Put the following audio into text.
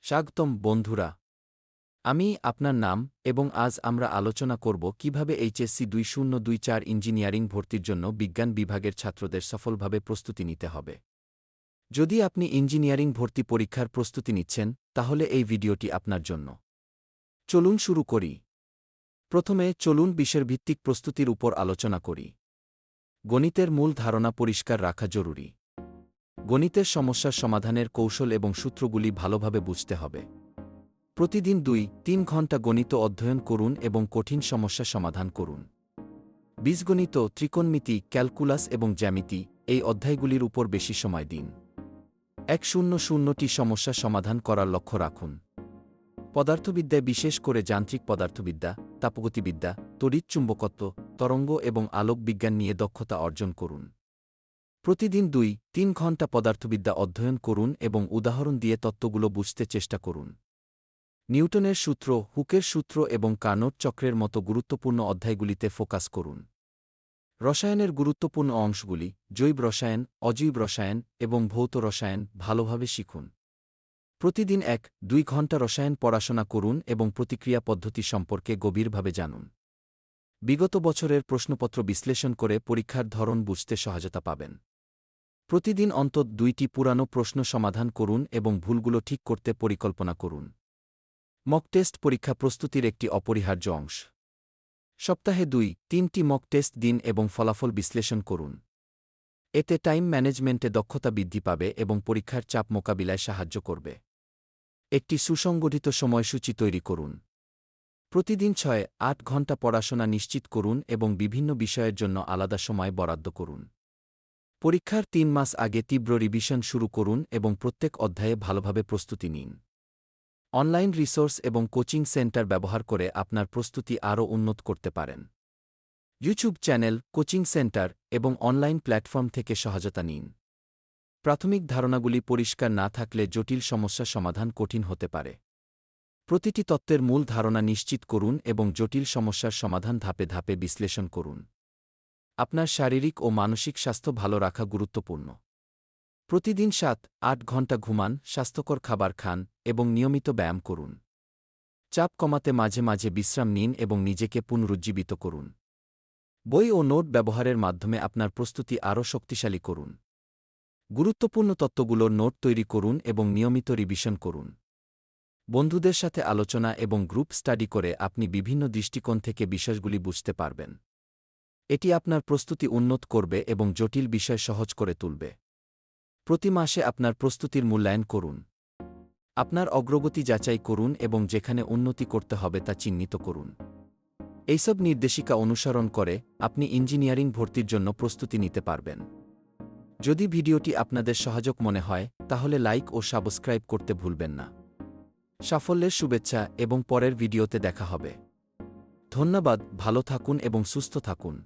স্বাগতম বন্ধুরা, আমি আপনার নাম এবং আজ আমরা আলোচনা করব কিভাবে এইচএসসি 2024 ইঞ্জিনিয়ারিং ভর্তির জন্য বিজ্ঞান বিভাগের ছাত্রদের সফলভাবে প্রস্তুতি নিতে হবে। যদি আপনি ইঞ্জিনিয়ারিং ভর্তি পরীক্ষার প্রস্তুতি নিচ্ছেন, তাহলে এই ভিডিওটি আপনার জন্য। চলুন শুরু করি। প্রথমে চলুন বিষয়ভিত্তিক প্রস্তুতির উপর আলোচনা করি। গণিতের মূল ধারণা পরিষ্কার রাখা জরুরি। গণিতের সমস্যার সমাধানের কৌশল এবং সূত্রগুলি ভালোভাবে বুঝতে হবে। প্রতিদিন 2-3 ঘন্টা গণিত অধ্যয়ন করুন এবং কঠিন সমস্যা সমাধান করুন। বীজগণিত, ত্রিকোণমিতি, ক্যালকুলাস এবং জ্যামিতি এই অধ্যায়গুলির উপর বেশি সময় দিন। 100টি সমস্যা সমাধান করার লক্ষ্য রাখুন। পদার্থবিদ্যায় বিশেষ করে যান্ত্রিক পদার্থবিদ্যা, তাপগতিবিদ্যা, তড়িৎচুম্বকত্ব, তরঙ্গ এবং আলোক বিজ্ঞান নিয়ে দক্ষতা অর্জন করুন। প্রতিদিন 2-3 ঘন্টা পদার্থবিদ্যা অধ্যয়ন করুন এবং উদাহরণ দিয়ে তত্ত্বগুলো বুঝতে চেষ্টা করুন। নিউটনের সূত্র, হুকের সূত্র এবং কার্নোট চক্রের মতো গুরুত্বপূর্ণ অধ্যায়গুলিতে ফোকাস করুন। রসায়নের গুরুত্বপূর্ণ অংশগুলি, জৈব রসায়ন, অজৈব রসায়ন এবং ভৌত রসায়ন ভালোভাবে শিখুন। প্রতিদিন 1-2 ঘন্টা রসায়ন পড়াশোনা করুন এবং প্রতিক্রিয়া পদ্ধতি সম্পর্কে গভীরভাবে জানুন। বিগত বছরের প্রশ্নপত্র বিশ্লেষণ করে পরীক্ষার ধরন বুঝতে সহায়তা পাবেন। প্রতিদিন অন্তত 2টি পুরানো প্রশ্ন সমাধান করুন এবং ভুলগুলো ঠিক করতে পরিকল্পনা করুন। মক টেস্ট পরীক্ষা প্রস্তুতির একটি অপরিহার্য অংশ। সপ্তাহে 2-3টি মক টেস্ট দিন এবং ফলাফল বিশ্লেষণ করুন। এতে টাইম ম্যানেজমেন্টে দক্ষতা বৃদ্ধি পাবে এবং পরীক্ষার চাপ মোকাবিলায় সাহায্য করবে। একটি সুসংগঠিত সময়সূচি তৈরি করুন। প্রতিদিন 6-8 ঘন্টা পড়াশোনা নিশ্চিত করুন এবং বিভিন্ন বিষয়ের জন্য আলাদা সময় বরাদ্দ করুন। পরীক্ষার 3 মাস আগে তীব্র রিভিশন শুরু করুন এবং প্রত্যেক অধ্যায়ে ভালোভাবে প্রস্তুতি নিন। অনলাইন রিসোর্স এবং কোচিং সেন্টার ব্যবহার করে আপনার প্রস্তুতি আরও উন্নত করতে পারেন। ইউটিউব চ্যানেল, কোচিং সেন্টার এবং অনলাইন প্ল্যাটফর্ম থেকে সহায়তা নিন। প্রাথমিক ধারণাগুলি পরিষ্কার না থাকলে জটিল সমস্যা সমাধান কঠিন হতে পারে। প্রতিটি তত্ত্বের মূল ধারণা নিশ্চিত করুন এবং জটিল সমস্যার সমাধান ধাপে ধাপে বিশ্লেষণ করুন। আপনার শারীরিক ও মানসিক স্বাস্থ্য ভালো রাখা গুরুত্বপূর্ণ। প্রতিদিন 7-8 ঘন্টা ঘুমান, স্বাস্থ্যকর খাবার খান এবং নিয়মিত ব্যায়াম করুন। চাপ কমাতে মাঝে মাঝে বিশ্রাম নিন এবং নিজেকে পুনরুজ্জীবিত করুন। বই ও নোট ব্যবহারের মাধ্যমে আপনার প্রস্তুতি আরও শক্তিশালী করুন। গুরুত্বপূর্ণ তত্ত্বগুলোর নোট তৈরি করুন এবং নিয়মিত রিভিশন করুন। বন্ধুদের সাথে আলোচনা এবং গ্রুপ স্টাডি করে আপনি বিভিন্ন দৃষ্টিকোণ থেকে বিষয়গুলি বুঝতে পারবেন। এটি আপনার প্রস্তুতি উন্নত করবে এবং জটিল বিষয় সহজ করে তুলবে। প্রতি মাসে আপনার প্রস্তুতির মূল্যায়ন করুন। আপনার অগ্রগতি যাচাই করুন এবং যেখানে উন্নতি করতে হবে তা চিহ্নিত করুন। এইসব নির্দেশিকা অনুসরণ করে আপনি ইঞ্জিনিয়ারিং ভর্তির জন্য প্রস্তুতি নিতে পারবেন। যদি ভিডিওটি আপনাদের সহায়ক মনে হয়, তাহলে লাইক ও সাবস্ক্রাইব করতে ভুলবেন না। সাফল্যের শুভেচ্ছা এবং পরের ভিডিওতে দেখা হবে। ধন্যবাদ, ভালো থাকুন এবং সুস্থ থাকুন।